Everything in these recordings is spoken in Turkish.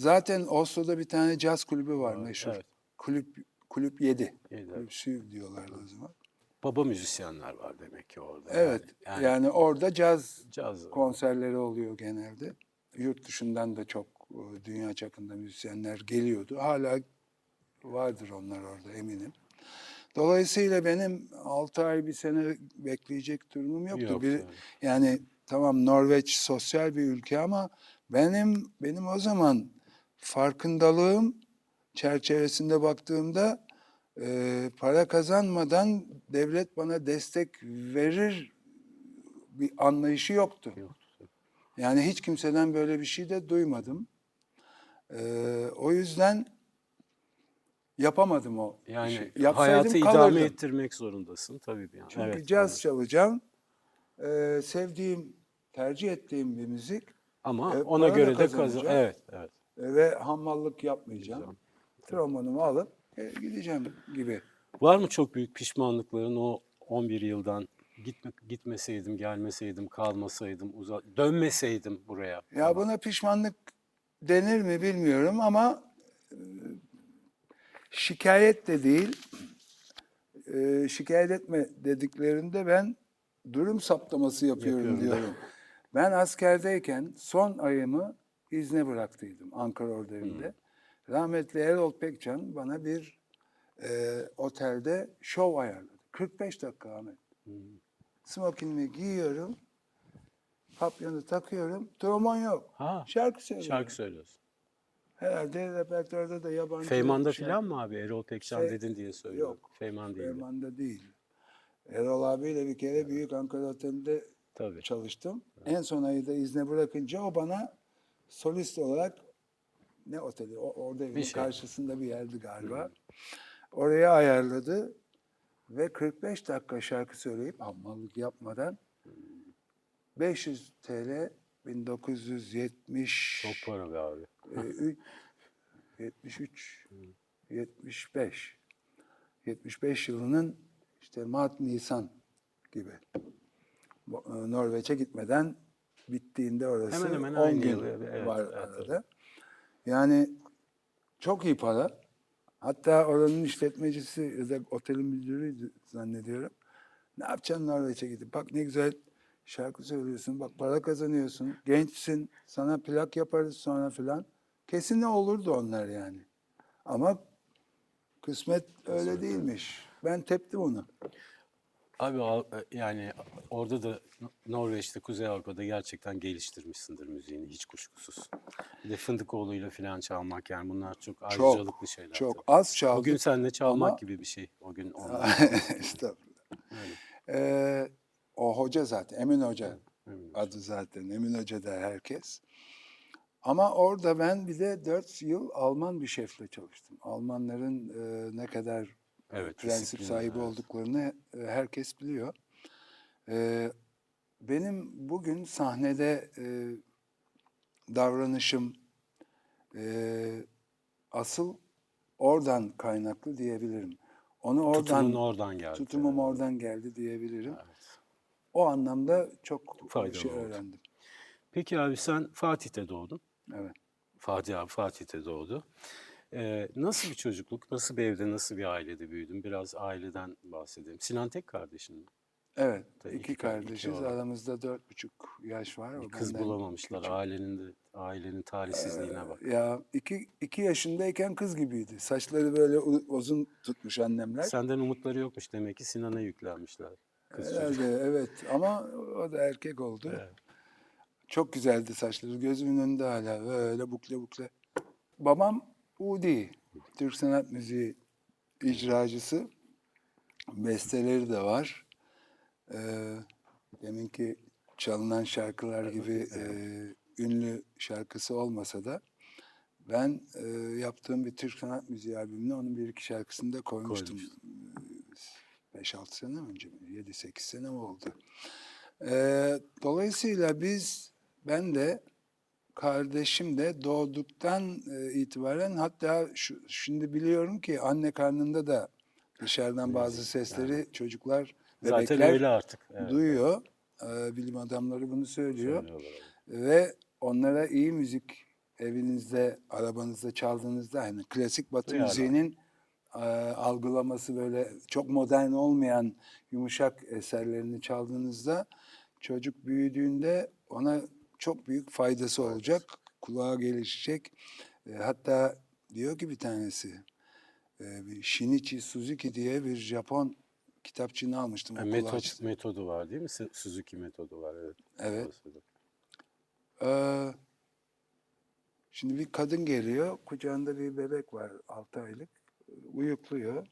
Zaten Oslo'da bir tane caz kulübü var meşhur. Evet. Kulüp 7. Evet. Kulüp Sü diyorlardı o zaman. Baba müzisyenler var demek ki orada. Evet. Yani Yani orada caz caz. konserleri oluyor genelde. Yurt dışından da çok dünya çapında müzisyenler geliyordu. Hala vardır onlar orada eminim. Dolayısıyla benim 6 ay bir sene bekleyecek durumum yoktu. Yok, Bir, tabii. yani tamam Norveç sosyal bir ülke ama benim o zaman farkındalığım çerçevesinde baktığımda para kazanmadan devlet bana destek verir bir anlayışı yoktu. Yoktu. Yani hiç kimseden böyle bir şey de duymadım. O yüzden yapamadım o Yani işi. Yapsaydım hayatı idame kalırdım. ettirmek zorundasın tabii. Yani. Çünkü Evet, caz anladım. çalacağım. Sevdiğim, tercih ettiğim bir müzik. Ama ona Para da göre de kazanacağım. evet, evet. Ve hammallık yapmayacağım. Güzel. Trombon'umu alıp gideceğim gibi. Var mı çok büyük pişmanlıkların o 11 yıldan gitmeseydim, gelmeseydim, kalmasaydım, dönmeseydim buraya Ya falan. buna pişmanlık denir mi bilmiyorum ama şikayet de değil. Şikayet etme dediklerinde ben durum saptaması yapıyorum diyorum. Ben askerdeyken son ayımı izne bıraktıydım Ankara Ordu'nda. Rahmetli Erol Pekcan bana bir otelde şov ayarladı. 45 dakika Ahmet. Smokingimi giyiyorum, papyonu takıyorum, trombon yok. Ha, Şarkı söylüyorum. şarkı söylüyorsun. Herhalde repertuarda da yabancı Feyman'da şarkı. filan mı abi? Erol Pekcan dedin diye söylüyorum. Yok. Feyman değil. Feyman'da değil. Erol abiyle bir kere Büyük Ankara Oteli'nde Tabii. çalıştım. En son ayı da izne bırakınca o bana solist olarak ne oteli? Orada evin karşısında bir yerdi galiba. Oraya ayarladı ve 45 dakika şarkı söyleyip hammallık yapmadan 500 TL 1970 Çok para be abi. 73 75 75 yılının işte Mart Nisan gibi. Norveç'e gitmeden bittiğinde orası Hemen hemen 10 aynı gün yıl. Evet, var evet, arada. Yani çok iyi para. Hatta oranın işletmecisi ya da otelin müdürüydü zannediyorum. Ne yapacaksın Norveç'e gidip? Bak ne güzel şarkı söylüyorsun. Bak para kazanıyorsun. Gençsin. Sana plak yaparız sonra filan. Kesin ne olurdu onlar yani. Ama kısmet öyle değilmiş. Ben teptim onu. Abi yani orada da Norveç'te, Kuzey Avrupa'da gerçekten geliştirmişsindir müziğini hiç kuşkusuz. Bir de Fındıkoğlu'yla falan çalmak yani bunlar çok ayrıcalıklı şeyler. Çok Tabii. az çaldık. O gün seninle çalmak ama... gibi bir şey. O gün onlar. Estağfurullah. O hoca zaten, Emin Hoca Emin adı zaten. Emin Hoca da herkes. Ama orada ben bir de 4 yıl Alman bir şefle çalıştım. Almanların ne kadar prensip sahibi olduklarını herkes biliyor. Benim bugün sahnede davranışım asıl oradan kaynaklı diyebilirim. Tutumun oradan geldi. Tutumum oradan geldi diyebilirim. Evet. O anlamda çok Faydalı şey oldu. öğrendim. Peki abi sen Fatih'te doğdun. Evet. Fatih abi Fatih'te doğdu. Nasıl bir çocukluk, nasıl bir evde, nasıl bir ailede büyüdün? Biraz aileden bahsedelim. Sinan tek kardeşin mi? Evet. Tabii iki kardeşiz. Aramızda 4,5 yaş var. Bir O kız benden bulamamışlar. küçük. Ailenin talihsizliğine bak. Ya iki yaşındayken kız gibiydi. Saçları böyle uzun tutmuş annemler. Senden umutları yokmuş demek ki Sinan'a yüklenmişler. Kız çocuk. Herhalde evet ama o da erkek oldu. Evet. Çok güzeldi saçları. Gözümün önünde hala böyle bukle bukle. Babam Udi. Türk sanat müziği icracısı. Besteleri de var. Deminki çalınan şarkılar gibi ünlü şarkısı olmasa da ben yaptığım bir Türk sanat müziği albümüne onun bir iki şarkısını da koymuştum. 5-6 sene önce mi? 7-8 sene mi oldu? Dolayısıyla ben de kardeşim de doğduktan itibaren hatta şimdi biliyorum ki anne karnında da dışarıdan bazı sesleri çocuklar, Zaten bebekler öyle artık. Evet, duyuyor. Bilim adamları bunu söylüyor. söylüyorlar. Ve onlara iyi müzik evinizde, arabanızda çaldığınızda hani klasik Batı Duyarlar. müziğinin algılaması böyle çok modern olmayan yumuşak eserlerini çaldığınızda çocuk büyüdüğünde ona çok büyük faydası olacak. Kulağa gelişecek. Hatta diyor ki bir tanesi bir Shinichi Suzuki diye bir Japon kitapçığını almıştım okula açtım. Metodu var değil mi? Suzuki metodu var. Evet. Evet. Doğru söyledin. Ee, Şimdi bir kadın geliyor, kucağında bir bebek var 6 aylık, uyukluyor.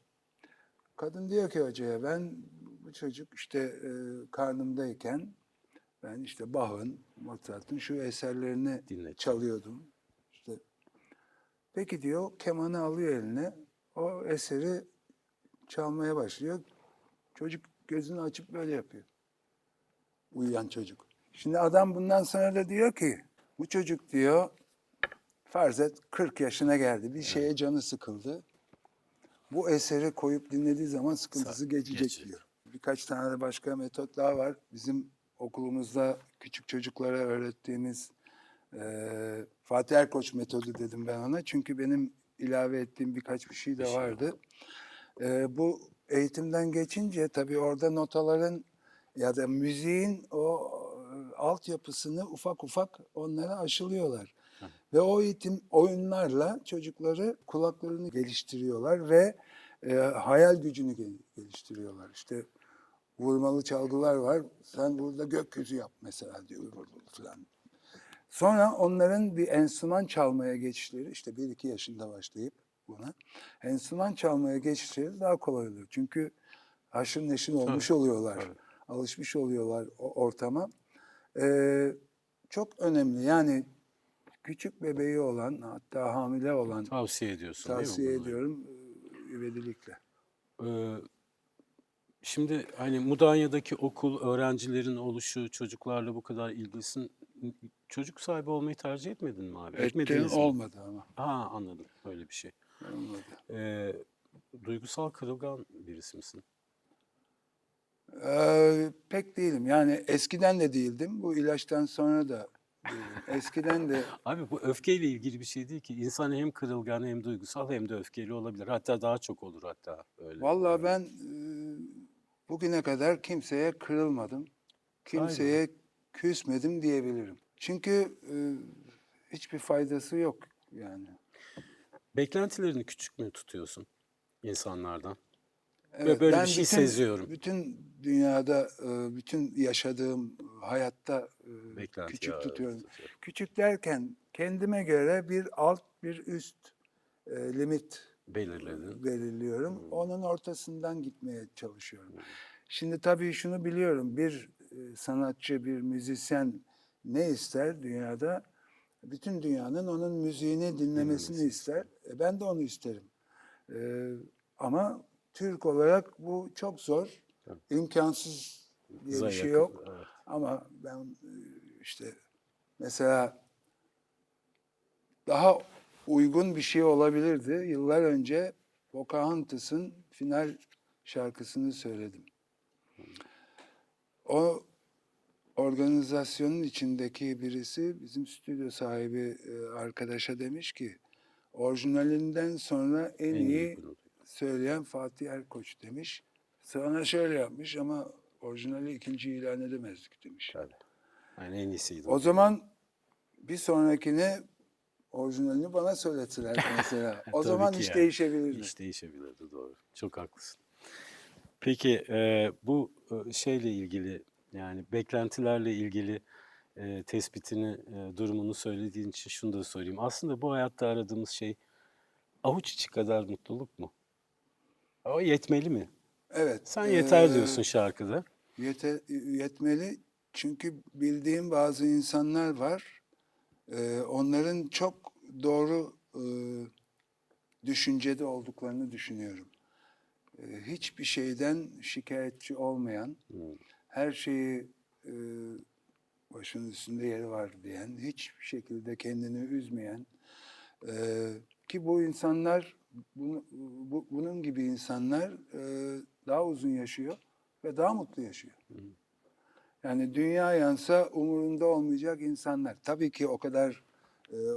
Kadın diyor ki hocaya ben bu çocuk işte karnımdayken ben işte Bach'ın, Mozart'ın şu eserlerini Dinlet. çalıyordum. İşte, peki diyor kemanı alıyor eline, o eseri çalmaya başlıyor. Çocuk gözünü açıp böyle yapıyor. Uyuyan çocuk. Şimdi adam bundan sonra da diyor ki bu çocuk diyor farz et 40 yaşına geldi. Bir şeye canı sıkıldı. Bu eseri koyup dinlediği zaman sıkıntısı geçecek diyor. Birkaç tane de başka metot daha var. Bizim okulumuzda küçük çocuklara öğrettiğimiz Fatih Erkoç metodu dedim ben ona. Çünkü benim ilave ettiğim birkaç bir şey de vardı. Bu eğitimden geçince tabii orada notaların ya da müziğin o altyapısını ufak ufak onlara aşılıyorlar. Ve o eğitim oyunlarla çocukları kulaklarını geliştiriyorlar ve hayal gücünü geliştiriyorlar. İşte vurmalı çalgılar var. Sen burada gökyüzü yap mesela diyor falan. Sonra onların bir enstrüman çalmaya geçişleri işte 1-2 yaşında başlayıp buna enstrüman çalmaya geçişleri daha kolay oluyor. Çünkü haşır neşir olmuş oluyorlar. Tabii. Alışmış oluyorlar o ortama. Çok önemli. Yani küçük bebeği olan hatta hamile olan Tavsiye ediyorsun değil mi? tavsiye bunu? ediyorum ivedilikle. Ee, Şimdi hani Mudanya'daki okul, öğrencilerin oluşu, çocuklarla bu kadar ilgisin, çocuk sahibi olmayı tercih etmedin mi abi? Ettim Etmediniz mi? olmadı ama. Ha, anladım. Öyle bir şey. Olmadı. Ee, Duygusal kırılgan birisi misin? Pek değilim. Yani eskiden de değildim. Bu ilaçtan sonra da değilim. Eskiden de Abi bu öfkeyle ilgili bir şey değil ki. İnsan hem kırılgan hem duygusal hem de öfkeli olabilir. Hatta daha çok olur hatta öyle. vallahi ben bugüne kadar kimseye kırılmadım. Sahi mi? Kimseye küsmedim diyebilirim. Çünkü hiçbir faydası yok yani. Beklentilerini küçük mü tutuyorsun insanlardan? Evet, Böyle ben bir şey seziyorum. bütün dünyada, bütün yaşadığım hayatta Beklenti küçük ya. tutuyorum. Küçük derken kendime göre bir alt, bir üst limit Belirledin. belirliyorum. Onun ortasından gitmeye çalışıyorum. Şimdi tabii şunu biliyorum, bir sanatçı, bir müzisyen ne ister dünyada? Bütün dünyanın onun müziğini dinlemesini ister. Ben de onu isterim. Ama Türk olarak bu çok zor. İmkansız diye bir şey Yakın, yok. evet. Ama ben işte mesela daha uygun bir şey olabilirdi. Yıllar önce Pocahontas'ın final şarkısını söyledim. O organizasyonun içindeki birisi bizim stüdyo sahibi arkadaşa demiş ki orijinalinden sonra en iyi bunu. söyleyen Fatih Erkoç demiş. Sonra şöyle yapmış ama orijinali ikinci ilan edemezdik demiş. Tabii. Yani en iyisiydi. O zaman bir sonrakine orijinalini bana söylettiler mesela. O Tabii zaman ki iş yani. değişebilirdi. İş değişebilirdi, doğru. Çok haklısın. Peki bu şeyle ilgili, yani beklentilerle ilgili tespitini, durumunu söylediğin için şunu da söyleyeyim. Aslında bu hayatta aradığımız şey avuç içi kadar mutluluk mu? O yetmeli mi? Evet. Sen yeter diyorsun şarkıda. Yetmeli. Çünkü bildiğim bazı insanlar var. Onların çok doğru düşüncede olduklarını düşünüyorum. Hiçbir şeyden şikayetçi olmayan, her şeyi başının üstünde yeri var diyen, hiçbir şekilde kendini üzmeyen ki bu insanlar, bunun gibi insanlar daha uzun yaşıyor ve daha mutlu yaşıyor. Yani dünya yansa umurunda olmayacak insanlar. Tabii ki o kadar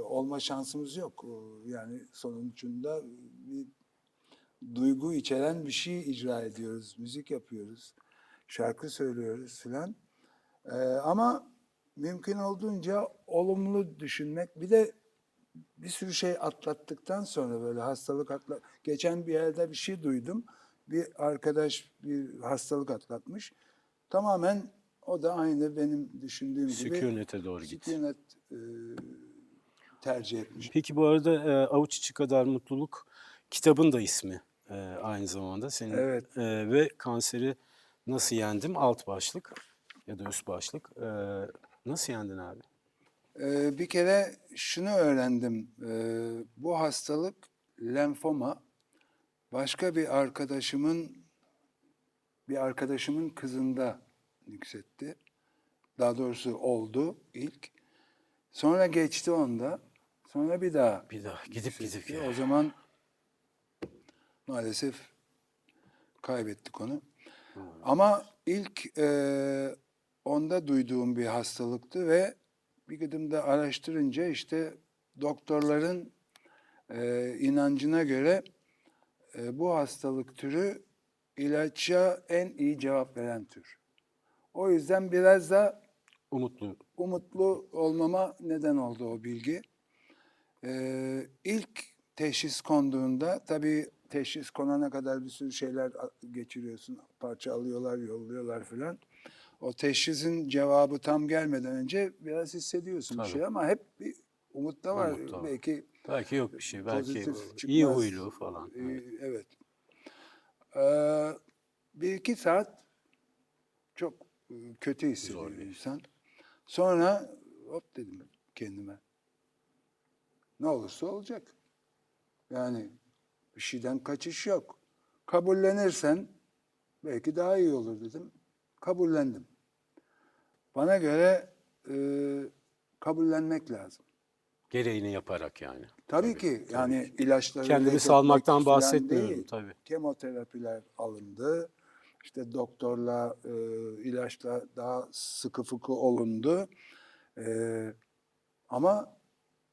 olma şansımız yok. Yani sonucunda bir duygu içeren bir şey icra ediyoruz, müzik yapıyoruz, şarkı söylüyoruz filan. Ama mümkün olduğunca olumlu düşünmek. Bir de bir sürü şey atlattıktan sonra böyle geçen bir yerde bir şey duydum. Bir arkadaş bir hastalık atlatmış. Tamamen o da aynı benim düşündüğüm gibi Sükunete doğru git. sükunet tercih etmiş. Peki bu arada Avuç içi kadar mutluluk kitabın da ismi aynı zamanda senin. Evet. Ve kanseri nasıl yendim alt başlık ya da üst başlık. Nasıl yendin abi? Bir kere şunu öğrendim. Bu hastalık lenfoma başka bir arkadaşımın kızında nüksetti. Daha doğrusu oldu ilk. Sonra geçti onda. Sonra bir daha Gidip nüksetti. ya. O zaman maalesef kaybettik onu. Ama ilk onda duyduğum bir hastalıktı ve bir gıdımda araştırınca işte doktorların inancına göre bu hastalık türü ilaça en iyi cevap veren tür. O yüzden biraz da umutlu olmama neden oldu o bilgi. İlk teşhis konduğunda tabii teşhis konana kadar bir sürü şeyler geçiriyorsun. Parça alıyorlar, yolluyorlar filan. O teşhisin cevabı tam gelmeden önce biraz hissediyorsun bir şey ama hep bir umut da var. Umut da var. Belki yok bir şey. Belki pozitif iyi çıkmaz. huylu falan. Evet. Bir iki saat çok kötü hissediyor insan. Sonra hop dedim kendime. Ne olursa olacak. Yani bir şeyden kaçış yok. Kabullenirsen belki daha iyi olur dedim. Kabullendim. Bana göre kabullenmek lazım. Gereğini yaparak yani. Tabii ki yani ilaçları kendimi salmaktan falan bahsetmiyorum değil. tabii. Kemoterapiler alındı. İşte doktorla, ilaçla daha sıkı fıkı olundu. Ama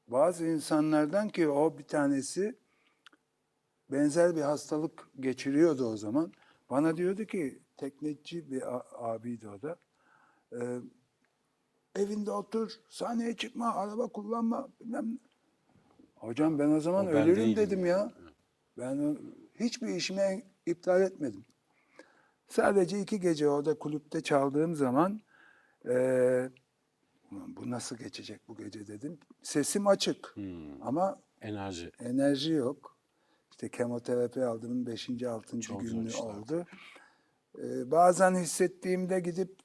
bazı insanlardan ki o bir tanesi benzer bir hastalık geçiriyordu o zaman. Bana diyordu ki tekneci bir abiydi o da. Evinde otur, sahneye çıkma, araba kullanma bilmem ne. Hocam ben o zaman ölürüm dedim ya. Ben hiçbir işimi iptal etmedim. Sadece 2 gece orada kulüpte çaldığım zaman bu nasıl geçecek bu gece dedim. Sesim açık ama enerji yok. İşte kemoterapi aldığımın 5. 6. günü oldu. Bazen hissettiğimde gidip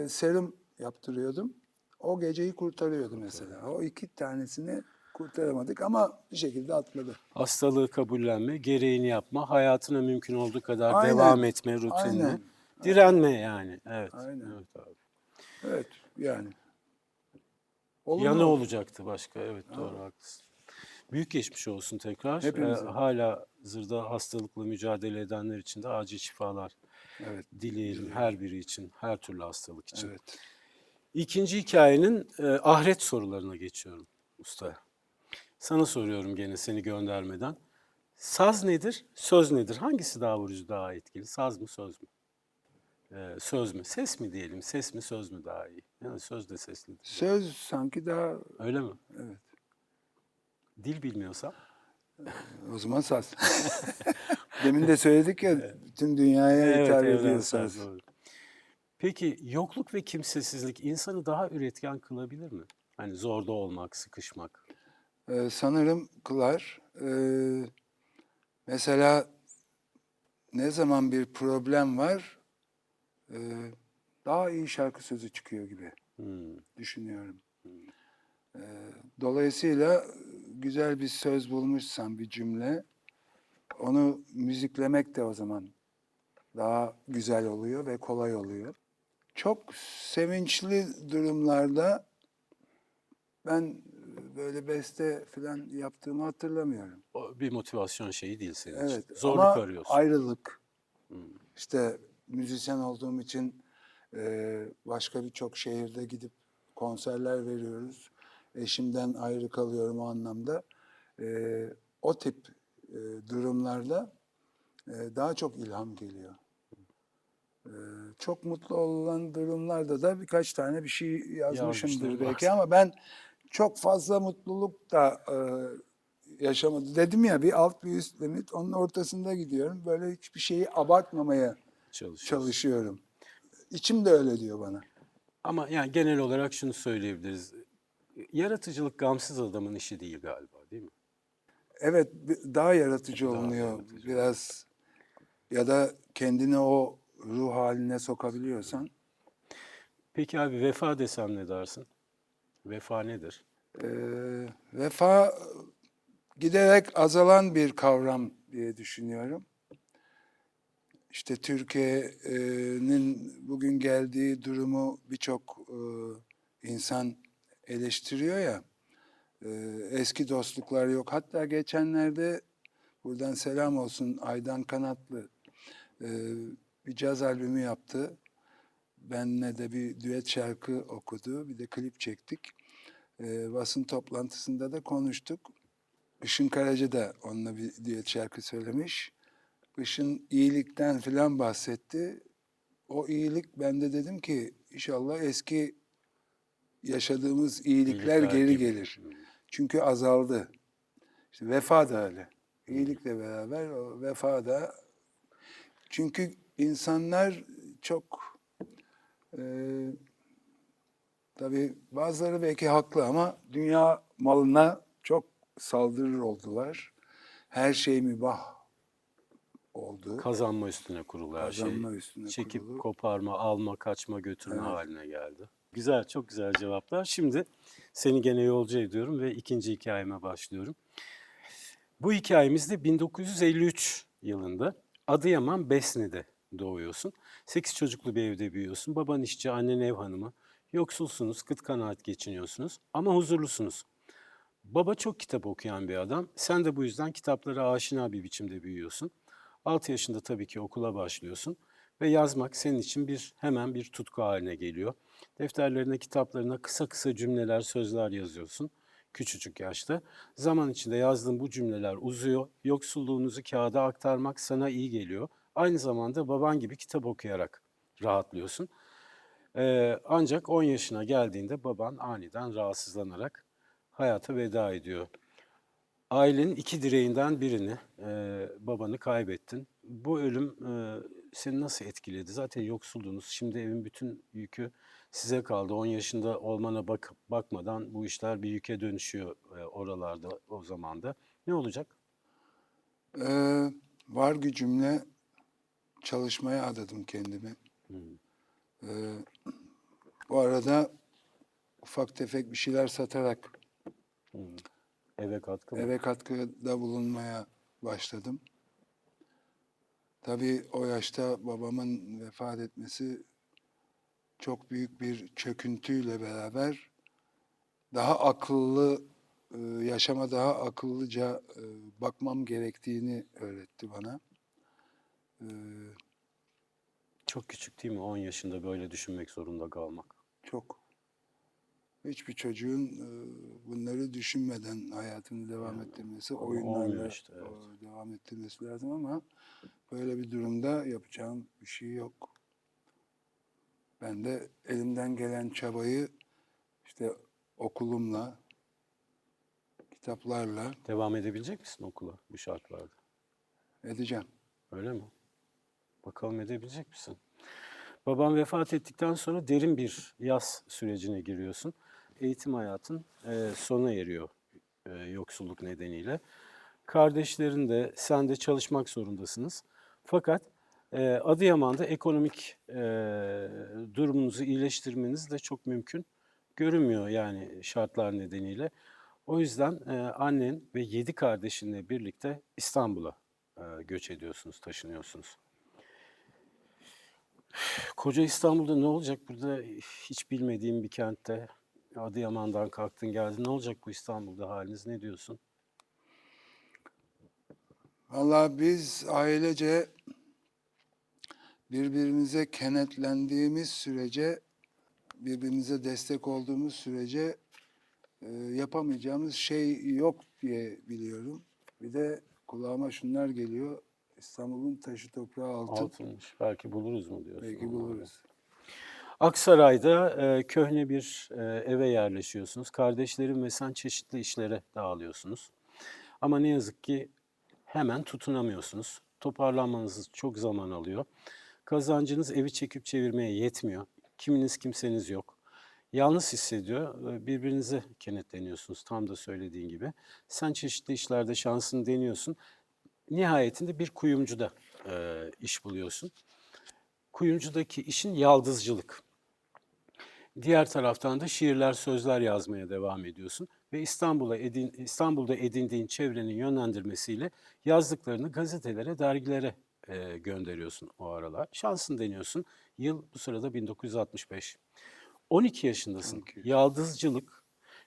serum yaptırıyordum. O geceyi kurtarıyordu mesela. O 2 tanesini kurtaramadık ama bir şekilde atladı. Hastalığı kabullenme, gereğini yapma, hayatına mümkün olduğu kadar devam etme rutinine. Direnme yani. Evet. Aynen. Evet abi. Evet yani. Ya ne olacaktı başka? Evet doğru haklısın. Büyük geçmiş olsun tekrar. Hala zırda hastalıkla mücadele edenler için de acil şifalar dileyelim her biri için, her türlü hastalık için. Evet. İkinci hikayenin ahiret sorularına geçiyorum usta. Sana soruyorum gene seni göndermeden. Saz nedir, söz nedir? Hangisi daha vurucu, daha etkili? Saz mı, söz mü? Söz mü? Ses mi diyelim? Ses mi, söz mü daha iyi? Yani söz de seslidir. Söz sanki daha... Öyle mi? Evet. Dil bilmiyorsam? O zaman saz. Demin de söyledik ya bütün dünyaya hitap ediyor saz. Doğru. Peki yokluk ve kimsesizlik insanı daha üretken kılabilir mi? Hani zorda olmak, sıkışmak. Sanırım kılar. Mesela ne zaman bir problem var daha iyi şarkı sözü çıkıyor gibi düşünüyorum. Dolayısıyla güzel bir söz bulmuşsan bir cümle onu müziklemek de o zaman daha güzel oluyor ve kolay oluyor. Çok sevinçli durumlarda ben böyle beste falan yaptığımı hatırlamıyorum. O bir motivasyon şeyi değil senin Evet, için. Zorluk ama arıyorsun. ayrılık. İşte müzisyen olduğum için başka birçok şehirde gidip konserler veriyoruz. eşimden ayrı kalıyorum o anlamda. O tip durumlarda daha çok ilham geliyor. Çok mutlu olan durumlarda da birkaç tane bir şey yazmışımdır Yazmıştım. belki ama ben çok fazla mutluluk da yaşamadım. Dedim ya, bir alt bir üst limit, onun ortasında gidiyorum. Böyle hiçbir şeyi abartmamaya Çalışıyorsun. çalışıyorum. İçim de öyle diyor bana. Ama yani genel olarak şunu söyleyebiliriz. Yaratıcılık gamsız adamın işi değil galiba, değil mi? Evet, daha yaratıcı Daha olunuyor yaratıcı. biraz, ya da kendini o ruh haline sokabiliyorsan. Peki abi, vefa desem ne dersin? Vefa nedir? Vefa giderek azalan bir kavram diye düşünüyorum. İşte Türkiye'nin bugün geldiği durumu birçok insan eleştiriyor ya. Eski dostluklar yok. Hatta geçenlerde, buradan selam olsun, Aydan Kanatlı bir caz albümü yaptı. Benle de bir düet şarkı okudu. Bir de klip çektik. Basın toplantısında da konuştuk. Işın Karaca da onunla bir düet şarkı söylemiş. Işın iyilikten filan bahsetti. O iyilik, ben de dedim ki inşallah eski yaşadığımız iyilikler İyilikler geri gibi. gelir. Çünkü azaldı. İşte vefa da öyle. İyilikle beraber o vefa da. Çünkü insanlar çok e, tabii bazıları belki haklı ama dünya malına çok saldırır oldular. Her şey mübah oldu. Kazanma üstüne kurulu her şey. Kazanma üstüne Çekip kurulu. koparma, alma, kaçma, götürme Evet. haline geldi. Güzel, çok güzel cevaplar. Şimdi seni gene yolcu ediyorum ve ikinci hikayeme başlıyorum. Bu hikayemizde 1953 yılında Adıyaman Besni'de doğuyorsun. 8 çocuklu bir evde büyüyorsun. Baban işçi, annen ev hanımı. Yoksulsunuz, kıt kanaat geçiniyorsunuz ama huzurlusunuz. Baba çok kitap okuyan bir adam. Sen de bu yüzden kitaplara aşina bir biçimde büyüyorsun. 6 yaşında tabii ki okula başlıyorsun ve yazmak senin için hemen bir tutku haline geliyor. Defterlerine, kitaplarına kısa kısa cümleler, sözler yazıyorsun küçücük yaşta. Zaman içinde yazdığın bu cümleler uzuyor. Yoksulluğunuzu kağıda aktarmak sana iyi geliyor. Aynı zamanda baban gibi kitap okuyarak rahatlıyorsun. Ancak 10 yaşına geldiğinde baban aniden rahatsızlanarak hayata veda ediyor. Ailenin iki direğinden birini, babanı kaybettin. Bu ölüm seni nasıl etkiledi? Zaten yoksuldunuz. Şimdi evin bütün yükü size kaldı. 10 yaşında olmana bakmadan bu işler bir yüke dönüşüyor oralarda, o zaman da. Ne olacak? Var gücümle çalışmaya adadım kendimi. Bu arada ufak tefek bir şeyler satarak Eve katkı mı? eve katkıda bulunmaya başladım. Tabii o yaşta babamın vefat etmesi çok büyük bir çöküntüyle beraber daha akıllı, yaşama daha akıllıca bakmam gerektiğini öğretti bana. Çok küçük değil mi? 10 yaşında böyle düşünmek zorunda kalmak. Çok. Hiçbir çocuğun bunları düşünmeden hayatını devam ettirmesi, Ama olmuyor oyunlarla işte, evet. devam ettirmesi lazım ama böyle bir durumda yapacağım bir şey yok. Ben de elimden gelen çabayı işte okulumla, kitaplarla Devam edebilecek misin okula bu şartlarda? edeceğim. Öyle mi? Bakalım edebilecek misin? Baban vefat ettikten sonra derin bir yas sürecine giriyorsun. Eğitim hayatın sona eriyor yoksulluk nedeniyle. Kardeşlerin de sen de çalışmak zorundasınız. Fakat Adıyaman'da ekonomik durumunuzu iyileştirmeniz de çok mümkün görünmüyor yani şartlar nedeniyle. O yüzden annen ve 7 kardeşinle birlikte İstanbul'a göç ediyorsunuz, taşınıyorsunuz. Koca İstanbul'da ne olacak burada, hiç bilmediğim bir kentte? Adıyaman'dan kalktın geldin. Ne olacak bu İstanbul'da haliniz? Ne diyorsun? Vallahi biz ailece birbirimize kenetlendiğimiz sürece, birbirimize destek olduğumuz sürece yapamayacağımız şey yok diye biliyorum. Bir de kulağıma şunlar geliyor. İstanbul'un taşı toprağı altın. Altınmış. Belki buluruz mu diyorsun? Belki onlarla? buluruz. Aksaray'da köhne bir eve yerleşiyorsunuz. Kardeşlerim ve sen çeşitli işlere dağılıyorsunuz. Ama ne yazık ki hemen tutunamıyorsunuz. Toparlanmanız çok zaman alıyor. Kazancınız evi çekip çevirmeye yetmiyor. Kiminiz kimseniz yok. Yalnız hissediyor. Birbirinize kenetleniyorsunuz tam da söylediğin gibi. Sen çeşitli işlerde şansını deniyorsun. Nihayetinde bir kuyumcuda iş buluyorsun. Kuyumcudaki işin yaldızcılık. Diğer taraftan da şiirler, sözler yazmaya devam ediyorsun ve İstanbul'da edindiğin çevrenin yönlendirmesiyle yazdıklarını gazetelere, dergilere gönderiyorsun o aralar. Şansını deniyorsun. Yıl bu sırada 1965. 12 yaşındasın. 12. Yaldızcılık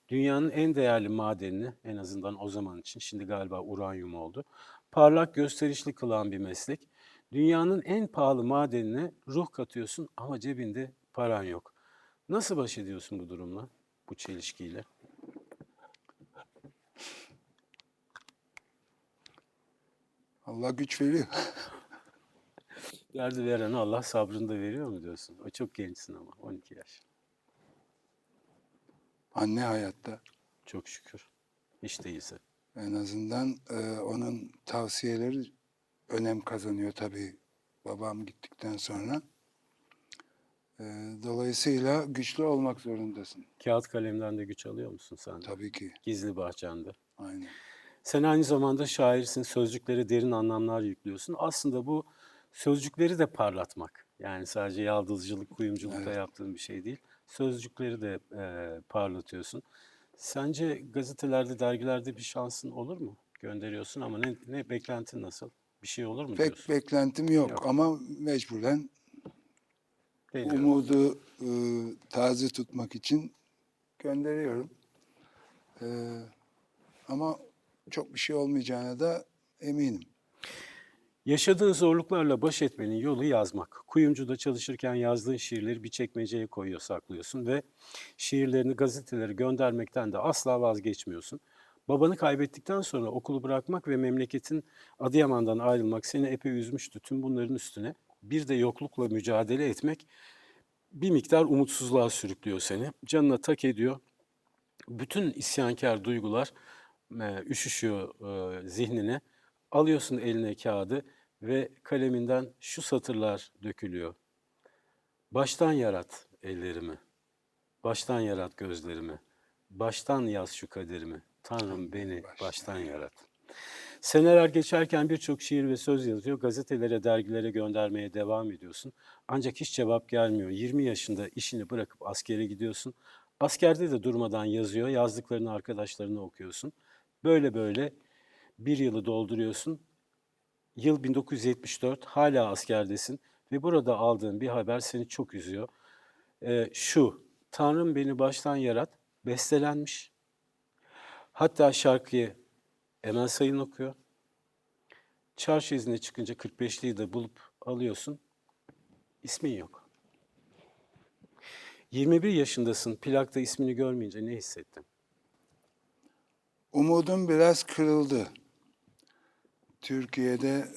dünyanın en değerli madenini, en azından o zaman için, şimdi galiba uranyum oldu, parlak gösterişli kılan bir meslek. Dünyanın en pahalı madenine ruh katıyorsun ama cebinde paran yok. Nasıl baş ediyorsun bu durumla, bu çelişkiyle? Allah güç veriyor. Derdi veren Allah sabrını da veriyor mu diyorsun? O çok gençsin ama 12 yaş. Anne hayatta. Çok şükür. Hiç değilse. En azından onun tavsiyeleri önem kazanıyor tabii babam gittikten sonra. Dolayısıyla güçlü olmak zorundasın. Kağıt kalemden de güç alıyor musun sen de? Tabii ki. Gizli bahçende. Aynen. Sen aynı zamanda şairsin, sözcüklere derin anlamlar yüklüyorsun. Aslında bu sözcükleri de parlatmak. Yani sadece yaldızcılık, kuyumculukta Evet. yaptığın bir şey değil. Sözcükleri de parlatıyorsun. Sence gazetelerde, dergilerde bir şansın olur mu? Gönderiyorsun ama ne beklentin nasıl? Bir şey olur mu Pek diyorsun? beklentim yok Yok. ama mecburen Deniyorum. umudu taze tutmak için gönderiyorum. Ama çok bir şey olmayacağına da eminim. Yaşadığı zorluklarla baş etmenin yolu yazmak. Kuyumcuda çalışırken yazdığın şiirleri bir çekmeceye koyuyor, saklıyorsun ve şiirlerini gazetelere göndermekten de asla vazgeçmiyorsun. Babanı kaybettikten sonra okulu bırakmak ve memleketin Adıyaman'dan ayrılmak seni epey üzmüştü. Tüm bunların üstüne bir de yoklukla mücadele etmek bir miktar umutsuzluğa sürüklüyor seni. Canına tak ediyor. Bütün isyankar duygular üşüşüyor zihnine. Alıyorsun eline kağıdı ve kaleminden şu satırlar dökülüyor. Baştan yarat ellerimi, baştan yarat gözlerimi, baştan yaz şu kaderimi. Tanrım beni baştan yarat. Seneler geçerken birçok şiir ve söz yazıyor. Gazetelere, dergilere göndermeye devam ediyorsun. Ancak hiç cevap gelmiyor. 20 yaşında işini bırakıp askere gidiyorsun. Askerde de durmadan yazıyor. Yazdıklarını arkadaşlarına okuyorsun. Böyle böyle bir yılı dolduruyorsun. Yıl 1974, hala askerdesin ve burada aldığın bir haber seni çok üzüyor. Şu, Tanrım beni baştan yarat, bestelenmiş. Hatta şarkıyı Emel Sayın okuyor. Çarşı iznine çıkınca 45'liyi de bulup alıyorsun. İsmin yok. 21 yaşındasın, plakta ismini görmeyince ne hissettin? Umudum biraz kırıldı. Türkiye'de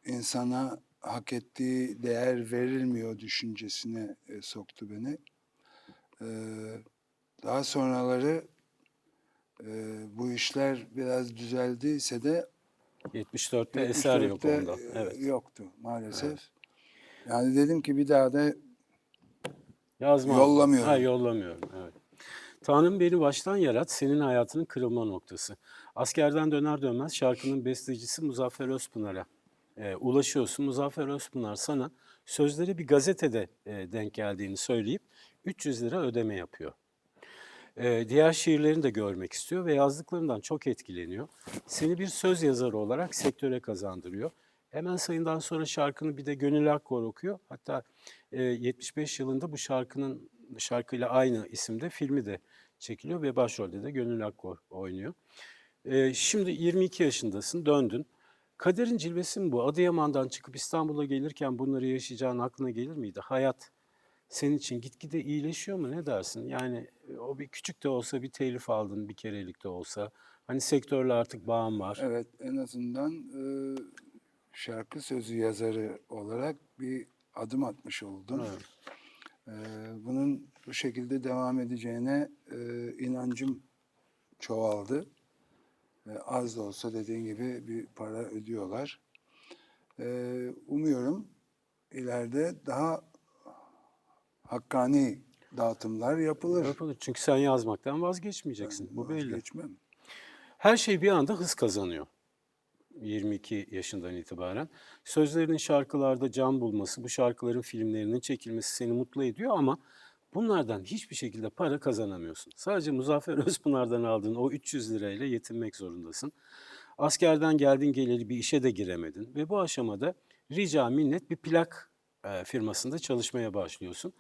insana hak ettiği değer verilmiyor düşüncesine soktu beni. Daha sonraları bu işler biraz düzeldiyse de 74'te eser yok 74'te ondan. Evet. yoktu maalesef. Evet. Yani dedim ki bir daha da Yazmam. yollamıyorum. Ha, yollamıyorum. Evet. Tanrım beni baştan yarat, senin hayatının kırılma noktası. Askerden döner dönmez şarkının bestecisi Muzaffer Özpınar'a ulaşıyorsun. Muzaffer Özpınar sana sözleri bir gazetede denk geldiğini söyleyip 300 lira ödeme yapıyor. Diğer şiirlerini de görmek istiyor ve yazdıklarından çok etkileniyor. Seni bir söz yazarı olarak sektöre kazandırıyor. Hemen sayından sonra şarkını bir de Gönül Akkor okuyor. Hatta 75 yılında bu şarkıyla aynı isimde filmi de çekiliyor ve başrolde de Gönül Akkor oynuyor. Şimdi 22 yaşındasın, döndün. Kaderin cilvesi mi bu? Adıyaman'dan çıkıp İstanbul'a gelirken bunları yaşayacağın aklına gelir miydi? Hayat senin için gitgide iyileşiyor mu? Ne dersin? Yani o bir küçük de olsa bir telif aldın, bir kerelik de olsa. Hani sektörle artık bağın var. Evet, en azından şarkı sözü yazarı olarak bir adım atmış oldum. Evet. Bunun bu şekilde devam edeceğine inancım çoğaldı. Az da olsa dediğin gibi bir para ödüyorlar. Umuyorum ileride daha hakkani dağıtımlar yapılır. Yapılır. Çünkü sen yazmaktan vazgeçmeyeceksin. Bu belli. Vazgeçmem. Her şey bir anda hız kazanıyor. 22 yaşından itibaren. Sözlerinin şarkılarda can bulması, bu şarkıların filmlerinin çekilmesi seni mutlu ediyor ama bunlardan hiçbir şekilde para kazanamıyorsun. Sadece Muzaffer Özpınar'dan aldığın o 300 lirayla yetinmek zorundasın. Askerden geldin geleli bir işe de giremedin ve bu aşamada rica minnet bir plak firmasında çalışmaya başlıyorsun.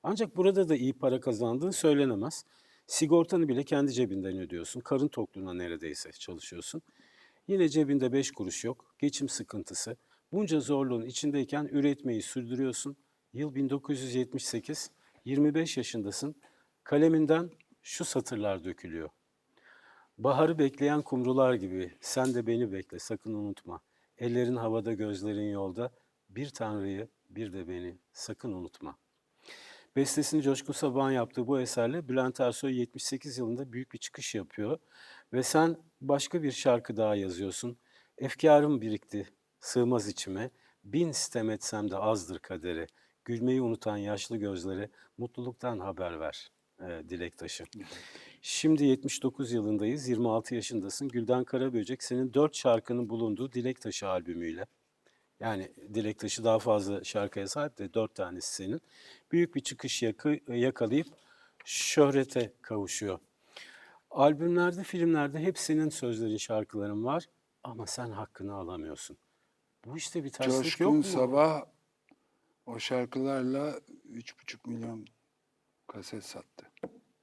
Ancak burada da iyi para kazandığın söylenemez. Sigortanı bile kendi cebinden ödüyorsun. Karın tokluğuna neredeyse çalışıyorsun. Yine cebinde 5 kuruş yok. Geçim sıkıntısı. Bunca zorluğun içindeyken üretmeyi sürdürüyorsun. Yıl 1978. 25 yaşındasın. Kaleminden şu satırlar dökülüyor. Baharı bekleyen kumrular gibi sen de beni bekle sakın unutma. Ellerin havada gözlerin yolda. Bir Tanrı'yı bir de beni sakın unutma. Bestesini Coşkun Sabah'ın yaptığı bu eserle Bülent Ersoy 78 yılında büyük bir çıkış yapıyor. Ve sen başka bir şarkı daha yazıyorsun. Efkarım birikti, sığmaz içime. Bin sitem etsem de azdır kadere. Gülmeyi unutan yaşlı gözlere mutluluktan haber ver. Dilektaşı. Şimdi 79 yılındayız, 26 yaşındasın. Gülden Karaböcek senin 4 şarkının bulunduğu Dilektaşı albümüyle. Yani Dilektaşı daha fazla şarkıya sahip de 4 tanesi senin. Büyük bir çıkış yakalayıp şöhrete kavuşuyor. Albümlerde, filmlerde hep senin sözlerin, şarkıların var ama sen hakkını alamıyorsun. Bu işte bir terslik yok Coşkun mu? Sabah o şarkılarla 3,5 milyon kaset sattı.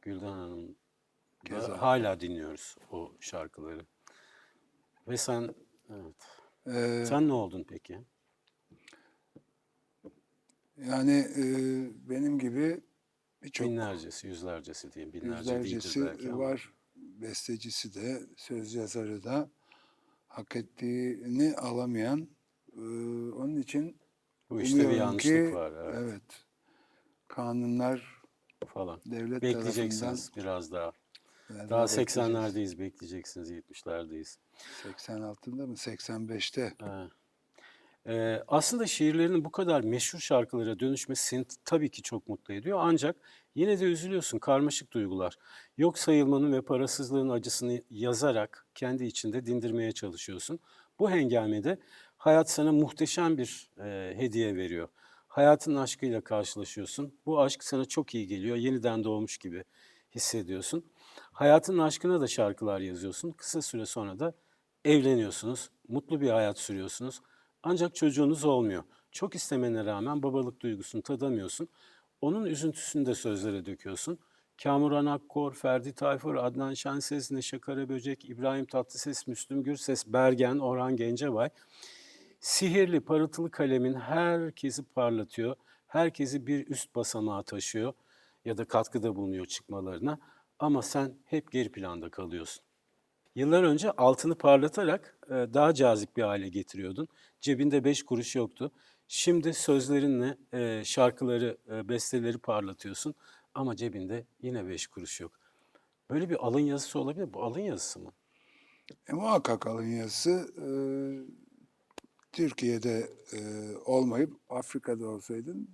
Gülden Hanım da Keza. hala dinliyoruz o şarkıları. Ve sen, evet. Ee, Sen ne oldun peki? Yani benim gibi birçok Binlercesi, yüzlercesi diyeyim. Binlerce değildir yüzlercesi belki ama. var. Bestecisi de, söz yazarı da hak ettiğini alamayan. Onun için Bu işte bir umuyorum yanlışlık ki var, evet. evet, kanunlar Falan. devlet tarafından Bekleyeceksiniz biraz daha. biraz Daha daha bekleyeceğiz. 80'lerdeyiz, bekleyeceksiniz, 70'lerdeyiz. 86'da mı? 85'te. Evet. Aslında şiirlerinin bu kadar meşhur şarkılara dönüşmesi seni tabii ki çok mutlu ediyor. Ancak yine de üzülüyorsun, karmaşık duygular. Yok sayılmanın ve parasızlığın acısını yazarak kendi içinde dindirmeye çalışıyorsun. Bu hengamede hayat sana muhteşem bir hediye veriyor. Hayatın aşkıyla karşılaşıyorsun. Bu aşk sana çok iyi geliyor, yeniden doğmuş gibi hissediyorsun. Hayatın aşkına da şarkılar yazıyorsun. Kısa süre sonra da evleniyorsunuz, mutlu bir hayat sürüyorsunuz. Ancak çocuğunuz olmuyor. Çok istemene rağmen babalık duygusunu tadamıyorsun. Onun üzüntüsünü de sözlere döküyorsun. Kamuran Akkor, Ferdi Tayfur, Adnan Şenses, Neşe Karaböcek, İbrahim Tatlıses, Müslüm Gürses, Bergen, Orhan Gencebay. Sihirli, parıltılı kalemin herkesi parlatıyor. Herkesi bir üst basamağa taşıyor ya da katkıda bulunuyor çıkmalarına. Ama sen hep geri planda kalıyorsun. Yıllar önce altını parlatarak daha cazip bir hale getiriyordun. Cebinde 5 kuruş yoktu. Şimdi sözlerinle şarkıları, besteleri parlatıyorsun ama cebinde yine 5 kuruş yok. Böyle bir alın yazısı olabilir. Bu alın yazısı mı? Muhakkak alın yazısı. Türkiye'de olmayıp Afrika'da olsaydın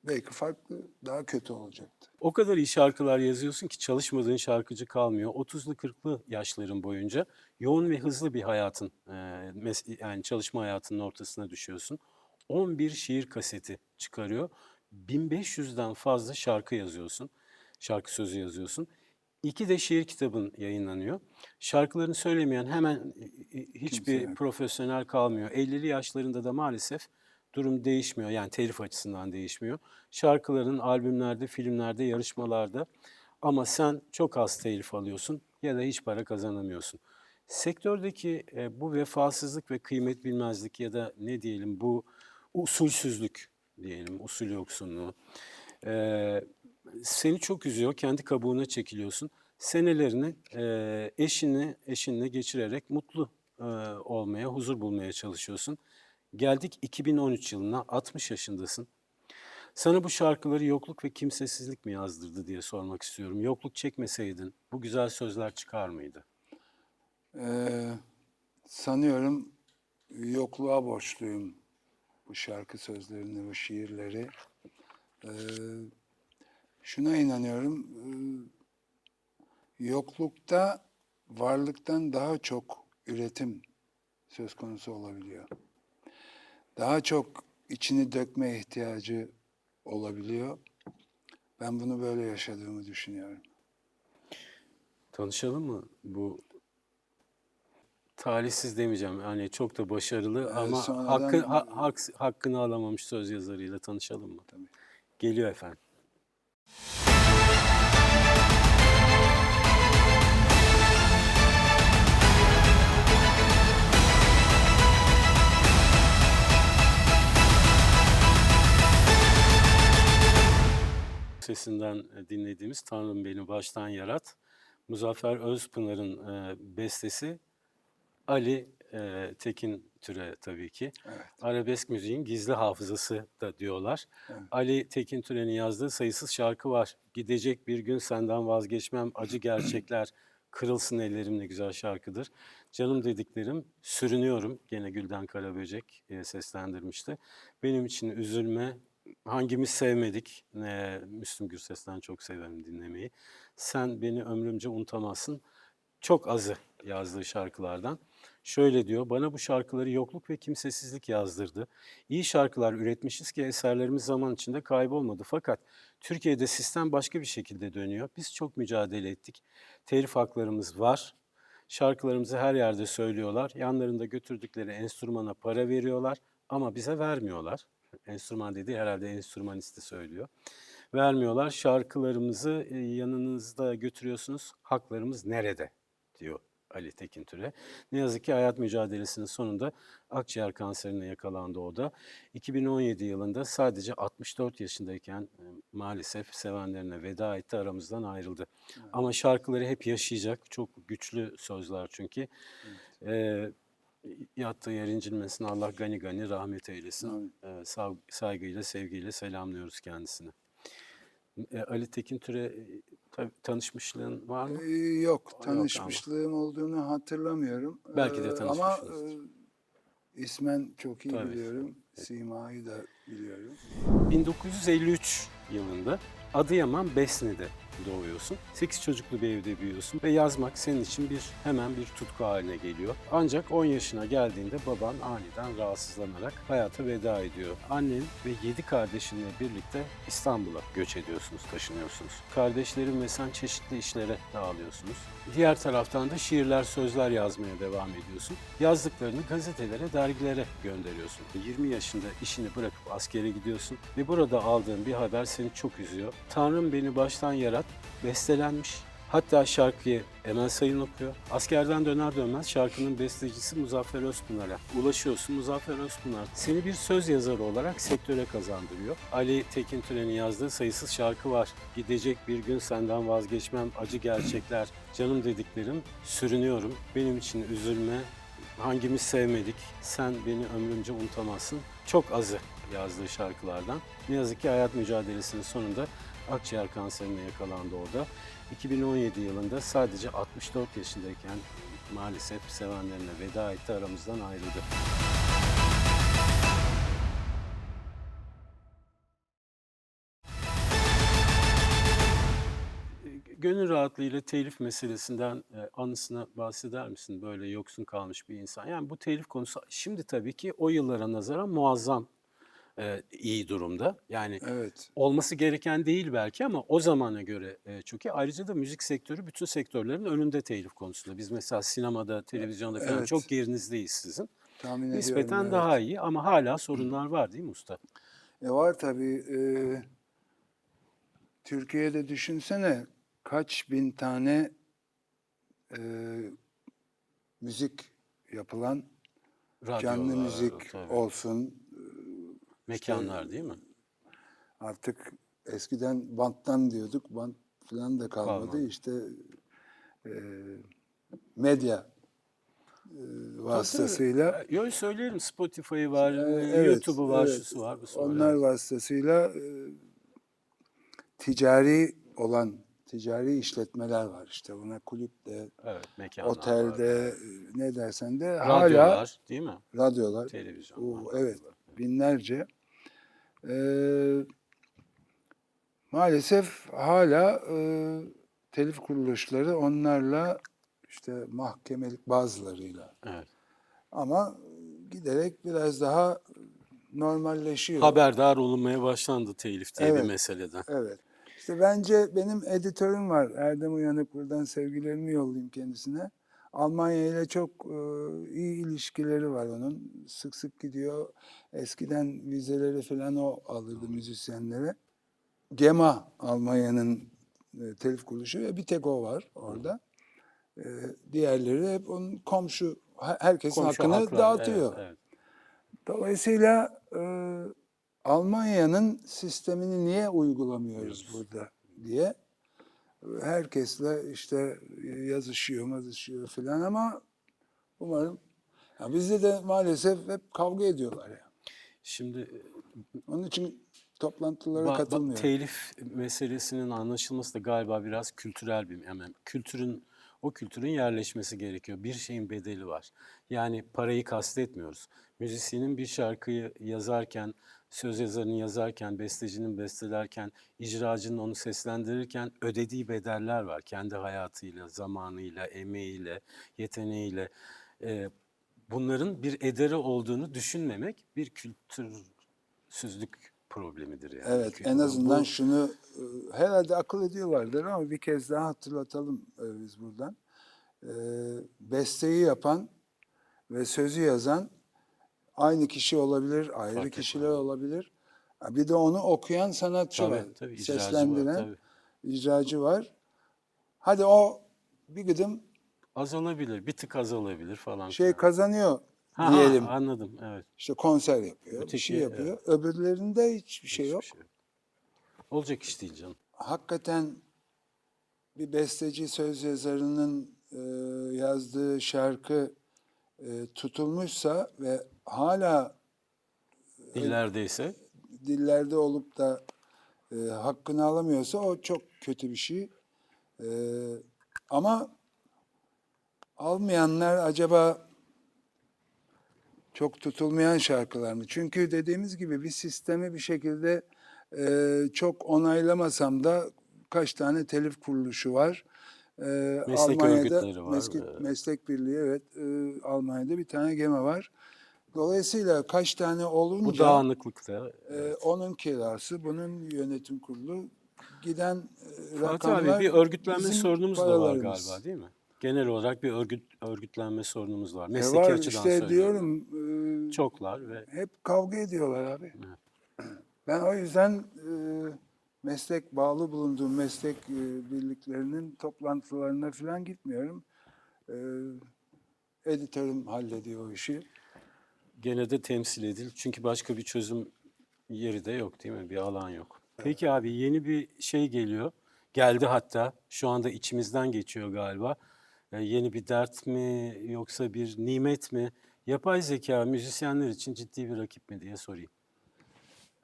belki farklı, daha kötü olacaktı. O kadar iyi şarkılar yazıyorsun ki çalışmadığın şarkıcı kalmıyor. 30'lu 40'lı yaşların boyunca yoğun ve hızlı bir hayatın, yani çalışma hayatının ortasına düşüyorsun. 11 şiir kaseti çıkarıyor. 1500'den fazla şarkı yazıyorsun. Şarkı sözü yazıyorsun. 2 de şiir kitabın yayınlanıyor. Şarkılarını söylemeyen hemen hiçbir Kimse yok. profesyonel kalmıyor. 50'li yaşlarında da maalesef durum değişmiyor. Yani telif açısından değişmiyor. Şarkıların albümlerde, filmlerde, yarışmalarda ama sen çok az telif alıyorsun ya da hiç para kazanamıyorsun. Sektördeki bu vefasızlık ve kıymet bilmezlik ya da ne diyelim bu usulsüzlük diyelim, usul yoksunluğu. seni çok üzüyor, kendi kabuğuna çekiliyorsun. Senelerini eşinle geçirerek mutlu olmaya, huzur bulmaya çalışıyorsun. Geldik 2013 yılına, 60 yaşındasın. Sana bu şarkıları yokluk ve kimsesizlik mi yazdırdı diye sormak istiyorum. Yokluk çekmeseydin bu güzel sözler çıkar mıydı? Ee, Sanıyorum yokluğa borçluyum bu şarkı sözlerini, bu şiirleri. Ee, Şuna inanıyorum, yoklukta varlıktan daha çok üretim söz konusu olabiliyor. Daha çok içini dökme ihtiyacı olabiliyor. Ben bunu böyle yaşadığımı düşünüyorum. Tanışalım mı? Bu talihsiz demeyeceğim. Yani çok da başarılı ama Sonradan hakkını alamamış söz yazarıyla tanışalım mı? tabii. Geliyor efendim. Sesinden dinlediğimiz Tanrım Beni Baştan Yarat, Muzaffer Özpınar'ın bestesi, Ali Tekin Türe tabii ki. Evet. Arabesk müziğin gizli hafızası da diyorlar. Evet. Ali Tekin Türe'nin yazdığı sayısız şarkı var. Gidecek bir gün senden vazgeçmem, acı gerçekler, kırılsın ellerim ne güzel şarkıdır. Canım dediklerim, sürünüyorum. Gene Gülden Karaböcek seslendirmişti. Benim için üzülme, hangimiz sevmedik? Müslüm Gürses'ten çok severim dinlemeyi. Sen beni ömrümce unutamazsın. Çok azı yazdığı şarkılardan. Şöyle diyor, bana bu şarkıları yokluk ve kimsesizlik yazdırdı. İyi şarkılar üretmişiz ki eserlerimiz zaman içinde kaybolmadı. Fakat Türkiye'de sistem başka bir şekilde dönüyor. Biz çok mücadele ettik. Telif haklarımız var. Şarkılarımızı her yerde söylüyorlar. Yanlarında götürdükleri enstrümana para veriyorlar ama bize vermiyorlar. Enstrüman dediği herhalde enstrümanisti söylüyor. Vermiyorlar. Şarkılarımızı yanınızda götürüyorsunuz. Haklarımız nerede? Diyor Ali Tekin Türe. Ne yazık ki hayat mücadelesinin sonunda akciğer kanserine yakalandı o da. 2017 yılında sadece 64 yaşındayken maalesef sevenlerine veda etti, aramızdan ayrıldı. Evet. Ama şarkıları hep yaşayacak. Çok güçlü sözler çünkü. Evet. Yattığı yer incinmesin, Allah gani gani rahmet eylesin. Saygıyla, sevgiyle selamlıyoruz kendisini. Ali Tekin Türe tanışmışlığın var mı? Yok, tanışmışlığım olduğunu hatırlamıyorum. Belki de Ama tanışmışsınızdır. ismen çok iyi Tabii. biliyorum. Sima'yı da biliyorum. 1953 yılında Adıyaman Besne'de doğuyorsun. 8 çocuklu bir evde büyüyorsun ve yazmak senin için hemen bir tutku haline geliyor. Ancak 10 yaşına geldiğinde baban aniden rahatsızlanarak hayata veda ediyor. Annen ve 7 kardeşinle birlikte İstanbul'a göç ediyorsunuz, taşınıyorsunuz. Kardeşlerin ve sen çeşitli işlere dağılıyorsunuz. Diğer taraftan da şiirler, sözler yazmaya devam ediyorsun. Yazdıklarını gazetelere, dergilere gönderiyorsun. 20 yaşında işini bırakıp askere gidiyorsun ve burada aldığın bir haber seni çok üzüyor. Tanrım Beni Baştan Yarat bestelenmiş. Hatta şarkıyı Emel Sayın okuyor. Askerden döner dönmez şarkının bestecisi Muzaffer Özpınar'a ulaşıyorsun. Muzaffer Özpınar seni bir söz yazarı olarak sektöre kazandırıyor. Ali Tekin Türen'in yazdığı sayısız şarkı var. Gidecek bir gün senden vazgeçmem, acı gerçekler, canım dediklerim, sürünüyorum, benim için üzülme, hangimiz sevmedik, sen beni ömrümce unutamazsın. Çok azı yazdığı şarkılardan. Ne yazık ki hayat mücadelesinin sonunda akciğer kanserine yakalandı o da. 2017 yılında sadece 64 yaşındayken maalesef sevenlerine veda etti, aramızdan ayrıldı. Gönül rahatlığıyla telif meselesinden anısına bahseder misin? Böyle yoksun kalmış bir insan. Yani bu telif konusu şimdi tabii ki o yıllara nazaran muazzam iyi durumda. Yani Evet. olması gereken değil belki ama o zamana göre çok iyi. Ayrıca da müzik sektörü bütün sektörlerin önünde telif konusunda. Biz mesela sinemada, televizyonda falan Evet. çok gerinizdeyiz sizin. Tahmin ediyorum. Nispeten Evet. daha iyi ama hala sorunlar var değil mi usta? Var tabii. Türkiye'de düşünsene kaç bin tane müzik yapılan Radyolar, canlı müzik tabii. olsun. Mekanlar değil mi? Artık eskiden banttan diyorduk. Bant falan da kalmadı. Kalmadı. İşte e, medya vasıtasıyla Yok söyleyelim, Spotify'ı var, evet, YouTube'u var, evet. şusu var, busu var. Onlar Evet. vasıtasıyla ticari olan ticari işletmeler var. İşte buna kulüpte, Evet, mekanlar var. otelde, Evet. ne dersen de hala Radyolar, değil mi? radyolar, Televizyonlar, evet, radyolar. binlerce. Maalesef hala telif kuruluşları onlarla işte mahkemelik bazılarıyla Evet. ama giderek biraz daha normalleşiyor. Haberdar olunmaya başlandı telif diye bir Evet, meseleden. evet. İşte bence benim editörüm var. Erdem Uyanık, buradan sevgilerimi yollayayım kendisine. Almanya ile çok iyi ilişkileri var onun. Sık sık gidiyor. Eskiden vizeleri falan o alırdı müzisyenlere. GEMA Almanya'nın telif kuruluşu ve bir tek o var orada. Diğerleri hep onun komşu, herkesin Komşu hakkını haklar. Evet, dağıtıyor. evet. Dolayısıyla Almanya'nın sistemini niye uygulamıyoruz burada diye herkesle işte yazışıyor filan ama umarım ya bizde de maalesef hep kavga ediyorlar ya. Şimdi Onun için toplantılara katılmıyorum. telif meselesinin anlaşılması da galiba biraz kültürel bir hemen o kültürün yerleşmesi gerekiyor. Bir şeyin bedeli var. Yani parayı kastetmiyoruz. Müzisyenin bir şarkıyı yazarken, söz yazarının yazarken, bestecinin bestelerken, icracının onu seslendirirken ödediği bedeller var. Kendi hayatıyla, zamanıyla, emeğiyle, yeteneğiyle. Ee, Bunların bir ederi olduğunu düşünmemek bir kültürsüzlük problemidir yani. Evet, en azından Bu şunu herhalde akıl ediyorlardır ama bir kez daha hatırlatalım biz buradan. Besteyi yapan ve sözü yazan aynı kişi olabilir, ayrı fark kişiler etmez. olabilir. Bir de onu okuyan sanatçı var, Tabii icracı var seslendiren tabii. icracı var. Hadi o bir gıdım Azalabilir, bir tık azalabilir falan şey filan. kazanıyor Ha diyelim. anladım evet. İşte konser yapıyor, bir şey Öteki yapıyor. Öbürlerinde hiçbir şey hiçbir yok. şey yok. Olacak iş değil canım. Hakikaten bir besteci söz yazarının yazdığı şarkı tutulmuşsa ve hala Dillerdeyse dillerde olup da hakkını alamıyorsa o çok kötü bir şey. E, ama almayanlar acaba çok tutulmayan şarkılar mı? Çünkü dediğimiz gibi bir sistemi bir şekilde çok onaylamasam da kaç tane telif kuruluşu var. meslek Almanya'da örgütleri var. meslek birliği evet Almanya'da bir tane geme var. Dolayısıyla kaç tane Bu olunca dağınıklıkta evet. onun kirası, bunun yönetim kurulu giden Fatih abi rakamlar bir örgütlenme bizim sorunumuz da var galiba paralarımız. değil mi? Genel olarak bir örgütlenme sorunumuz var. Mesleki Var açıdan işte söylüyorum ben. diyorum Çoklar ve hep kavga ediyorlar abi. evet. Ben o yüzden bağlı bulunduğum meslek birliklerinin toplantılarına falan gitmiyorum. E, editörüm hallediyor o işi. Gene de temsil edil. Çünkü başka bir çözüm yeri de yok değil mi? Bir alan yok. Peki abi yeni bir şey geliyor. Geldi hatta. Şu anda içimizden geçiyor galiba. Yeni bir dert mi yoksa bir nimet mi? Yapay zeka müzisyenler için ciddi bir rakip mi diye sorayım.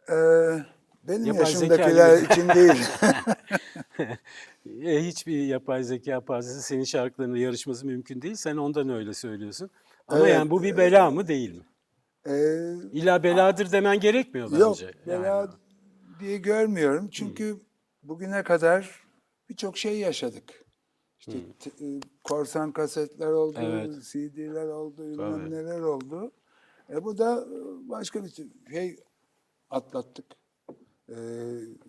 E, benim Yapay zeka ile yaşımdakiler için değil. hiçbir yapay zeka partisi senin şarkılarınla yarışması mümkün değil. Sen ondan öyle söylüyorsun. Ama Evet. yani bu bir bela mı değil mi? E, İlla beladır demen gerekmiyor yok bence. Yani. bela diye görmüyorum. Çünkü bugüne kadar birçok şey yaşadık. İşte korsan kasetler oldu, Evet. CD'ler oldu, bilmem Tabii. neler oldu. Bu da başka bir şey atlattık.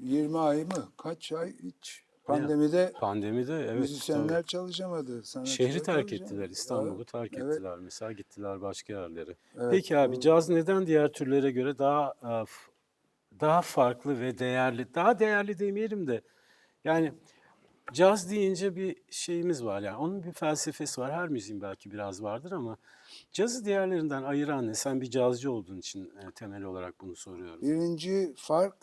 20 ay mı? Kaç ay hiç Ne? pandemide Pandemide evet tabii. müzisyenler çalışamadı, Şehri sanatçılar terk çalışamadı. ettiler, İstanbul'u terk Evet, ettiler mesela gittiler başka yerlere. evet. Peki abi caz neden diğer türlere göre daha farklı ve değerli? Daha değerli demeyelim de yani caz deyince bir şeyimiz var yani onun bir felsefesi var. Her müziğin belki biraz vardır ama cazı diğerlerinden ayıran ne? Sen bir cazcı olduğun için temel olarak bunu soruyorum. Birinci fark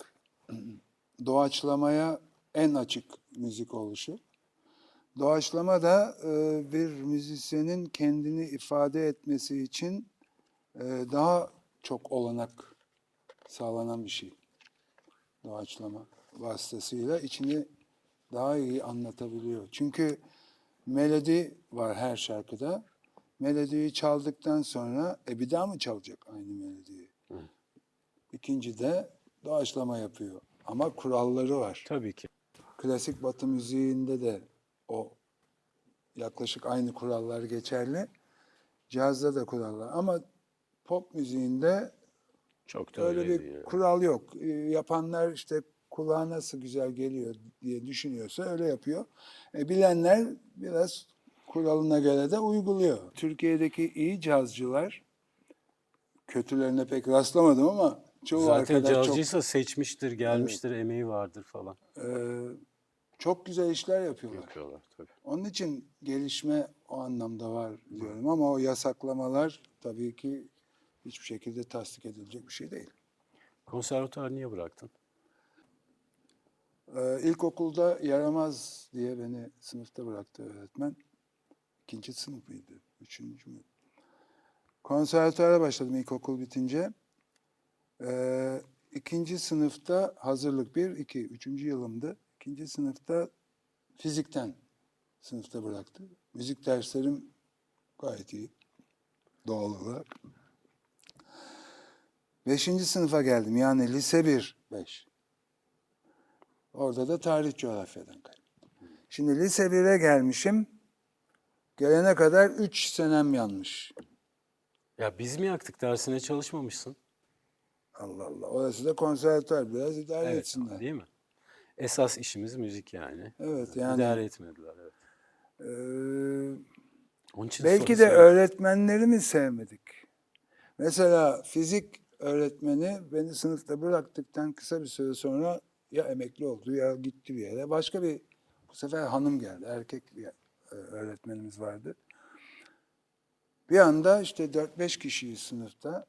doğaçlamaya en açık müzik oluşu. Doğaçlama da bir müzisyenin kendini ifade etmesi için daha çok olanak sağlanan bir şey. Doğaçlama vasıtasıyla içini daha iyi anlatabiliyor. Çünkü melodi var her şarkıda. Melodiyi çaldıktan sonra bir daha mı çalacak aynı melodiyi? İkinci de doğaçlama yapıyor. Ama kuralları var. Tabii ki. Klasik Batı müziğinde de o yaklaşık aynı kurallar geçerli. Cazda da kurallar. Ama pop müziğinde Çok da öyle öyle bir değil. kural yok. Yapanlar işte kulağa nasıl güzel geliyor diye düşünüyorsa öyle yapıyor. Bilenler biraz kuralına göre de uyguluyor. Türkiye'deki iyi cazcılar, kötülerine pek rastlamadım ama çoğu Zaten arkadaş cazcıysa seçmiştir, gelmiştir, emeği vardır falan. çok güzel işler yapıyorlar. Yapıyorlar tabii. Onun için gelişme o anlamda var diyorum ama o yasaklamalar tabii ki hiçbir şekilde tasdik edilecek bir şey değil. Konservatuar niye bıraktın? İlkokulda yaramaz diye beni sınıfta bıraktı öğretmen. İkinci sınıf mıydı? Üçüncü mü? Konservatuara başladım ilkokul bitince. İkinci sınıfta hazırlık 1, 2, üçüncü yılımdı. İkinci sınıfta fizikten sınıfta bıraktı. Müzik derslerim gayet iyi. Doğal olarak. Beşinci sınıfa geldim. Yani lise 1, 5. Orada da tarih coğrafyadan kaybettim. Şimdi lise 1'e gelmişim. Gelene kadar 3 senem yanmış. Ya biz mi yaktık, dersine çalışmamışsın? Allah Allah. Orası da konservatuar. Biraz idare Evet, etsinler. değil mi? Esas işimiz müzik yani. Evet yani İdare etmediler, evet. e, Onun için belki de soru- öğretmenleri mi sevmedik? Mesela fizik öğretmeni beni sınıfta bıraktıktan kısa bir süre sonra ya emekli oldu ya gitti bir yere. Başka bir bu sefer hanım geldi. Erkek bir öğretmenimiz vardı. Bir anda işte 4-5 kişiyiz sınıfta.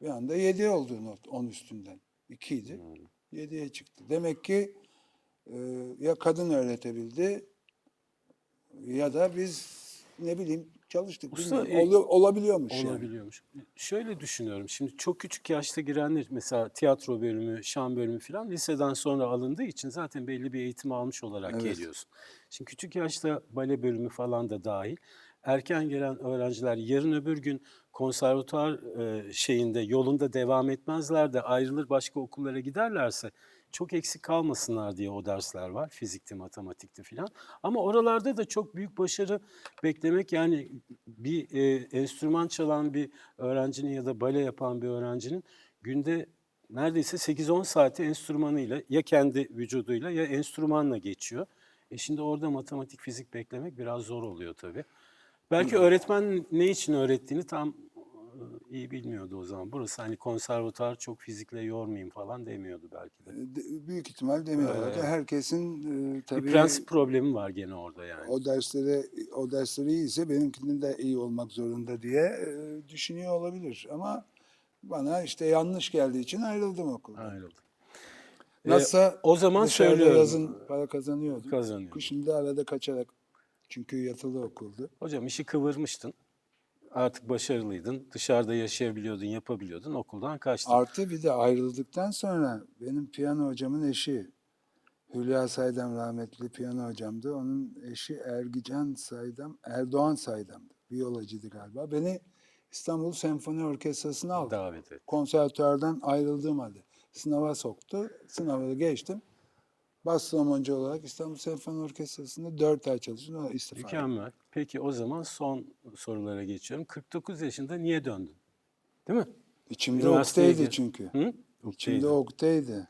Bir anda 7 oldu not 10 üstünden. 2 idi. 7'ye çıktı. Demek ki ya kadın öğretebildi ya da biz ne bileyim çalıştık. Usta, Bilmiyorum. Olabiliyormuş yani. olabiliyormuş. Şöyle düşünüyorum. Şimdi çok küçük yaşta girenler, mesela tiyatro bölümü, şan bölümü falan liseden sonra alındığı için zaten belli bir eğitim almış olarak Evet. geliyorsun. Şimdi küçük yaşta bale bölümü falan da dahil. Erken gelen öğrenciler yarın öbür gün konservatuar şeyinde, yolunda devam etmezler de ayrılır başka okullara giderlerse çok eksik kalmasınlar diye o dersler var. Fizikti, matematikti filan. Ama oralarda da çok büyük başarı beklemek, yani bir enstrüman çalan bir öğrencinin ya da bale yapan bir öğrencinin günde neredeyse 8-10 saati enstrümanıyla, ya kendi vücuduyla ya enstrümanla geçiyor. Şimdi orada matematik, fizik beklemek biraz zor oluyor tabii. Belki öğretmen ne için öğrettiğini tam iyi bilmiyordu o zaman. Burası hani konservatuar, çok fizikle yormayayım falan demiyordu belki de. Büyük ihtimal demiyorlardı. Herkesin Bir tabii prensip problemi var gene orada yani. o dersleri iyiyse benimkinin de iyi olmak zorunda diye düşünüyor olabilir. Ama bana işte yanlış geldiği için ayrıldım okuldan. Ayrıldı. Nasılsa O zaman dışarıda söylüyorum, yazın para kazanıyordum. kazanıyordum. Kışın da arada kaçarak çünkü yatılı okuldu. Hocam işi kıvırmıştın. Artık başarılıydın. Dışarıda yaşayabiliyordun, yapabiliyordun. Okuldan kaçtın. Artı bir de ayrıldıktan sonra benim piyano hocamın eşi Hülya Saydam rahmetli piyano hocamdı. Onun eşi Ergican Saydam, Erdoğan Saydam'dı. Viyolacıydı galiba. Beni İstanbul Senfoni Orkestrası'na aldı. Davet et. Konservatuardan ayrıldığım halde. Sınava soktu. Sınavı geçtim. Bas romancı olarak İstanbul Senfoni Orkestrası'nda 4 ay çalıştım. Sonra istifa ettim. Mükemmel. Peki o zaman son sorulara geçiyorum. 49 yaşında niye döndün? Değil mi? İçimde Üniversiteye oktaydı gir. çünkü. Hı? İçimde Oktaydı. oktaydı.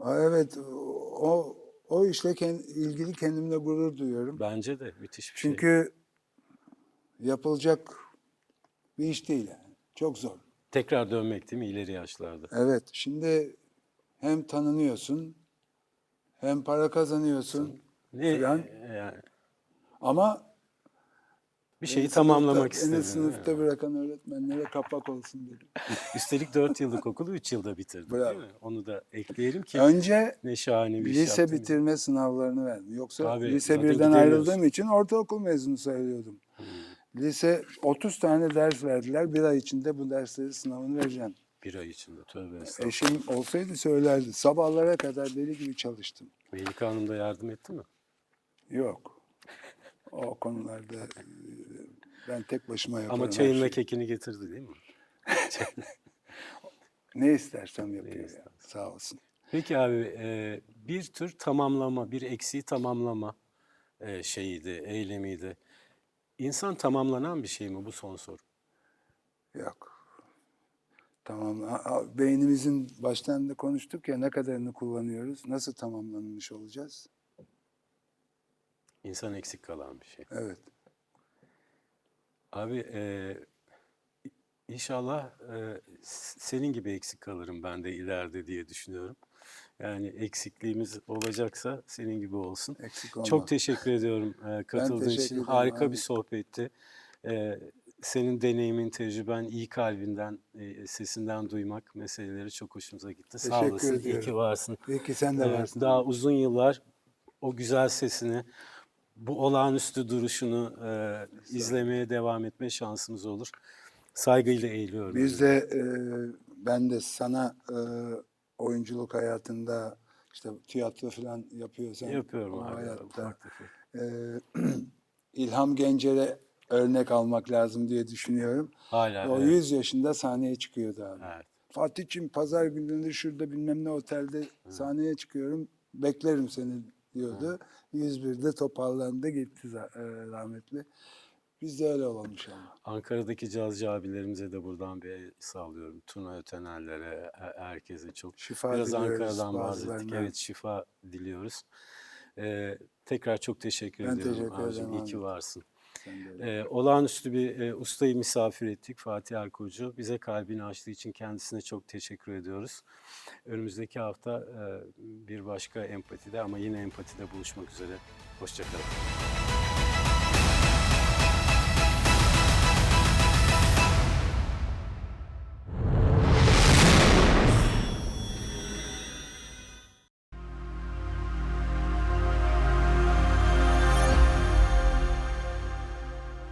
Evet, o işle ilgili kendimle gurur duyuyorum. Bence de müthiş bir şey. Çünkü yapılacak bir iş değil yani. Çok zor. Tekrar dönmek değil mi ileri yaşlarda? Evet, şimdi hem tanınıyorsun, hem para kazanıyorsun Ne filan. yani Ama Bir şeyi Beni tamamlamak sınıfta, beni istedin. değil mi? sınıfta bırakan öğretmenlere kapak olsun dedim. Üstelik 4 yıllık okulu 3 yılda bitirdin değil Bravo. mi? Onu da ekleyelim ki Önce ne şahane bir iş lise yaptın. bitirme sınavlarını verdim. Yoksa Tabii, lise zaten birden gidemiyorsun. ayrıldığım için ortaokul mezunu sayılıyordum. Lise 30 tane ders verdiler. Bir ay içinde bu dersleri sınavını vereceğim. Bir ay içinde. Tövbe estağfurullah. Eşim olsaydı söylerdi. Sabahlara kadar deli gibi çalıştım. Melike Hanım da yardım etti mi? Yok. O konularda ben tek başıma yaparım. Ama her çayınla şeyi. kekini getirdi değil mi? Ne istersem yapıyor ya. istersen. Sağ olsun. Peki abi bir tür tamamlama, bir eksiği tamamlama şeyiydi, eylemiydi. İnsan tamamlanan bir şey mi bu son soru? Yok. Tamam. Beynimizin baştan da konuştuk ya, ne kadarını kullanıyoruz? Nasıl tamamlanmış olacağız? İnsan eksik kalan bir şey. Evet. Abi inşallah senin gibi eksik kalırım ben de ileride diye düşünüyorum. Yani eksikliğimiz olacaksa senin gibi olsun. Eksik olma. Çok teşekkür ediyorum katıldığın teşekkür için. ederim Harika abi. bir sohbetti. Senin deneyimin, tecrüben, iyi kalbinden, sesinden duymak meseleleri çok hoşumuza gitti. Sağ Teşekkür olasın, iyi ediyorum. ki varsın. İyi ki sen de varsın. Daha uzun yıllar o güzel sesini, bu olağanüstü duruşunu izlemeye devam etme şansımız olur. Saygıyla eğiliyorum. Biz de ben de sana oyunculuk hayatında işte tiyatro falan yapıyorsan Yapıyorum o abi. hayatta Ufak tefek. İlham Gencer'e örnek almak lazım diye düşünüyorum. Hala O evet. 100 yaşında sahneye çıkıyordu abi. Evet. Fatih'ciğim pazar günleri şurada bilmem ne otelde sahneye çıkıyorum. Beklerim seni diyordu. 101'de toparlandı gitti rahmetli. Biz de öyle olalım inşallah. Ankara'daki cazcı abilerimize de buradan bir el sallıyorum. Tuna Ötener'lere, herkese çok. Şifa Biraz diliyoruz Ankara'dan bahsettik. bazılarına. Evet, şifa diliyoruz. Tekrar çok teşekkür Ben ediyorum teşekkür abicim. ederim İyi abi. ki varsın. Sen de öyle. Olağanüstü bir ustayı misafir ettik, Fatih Erkoç'u. Bize kalbini açtığı için kendisine çok teşekkür ediyoruz. Önümüzdeki hafta bir başka empatide ama yine empatide buluşmak üzere. Hoşça kalın.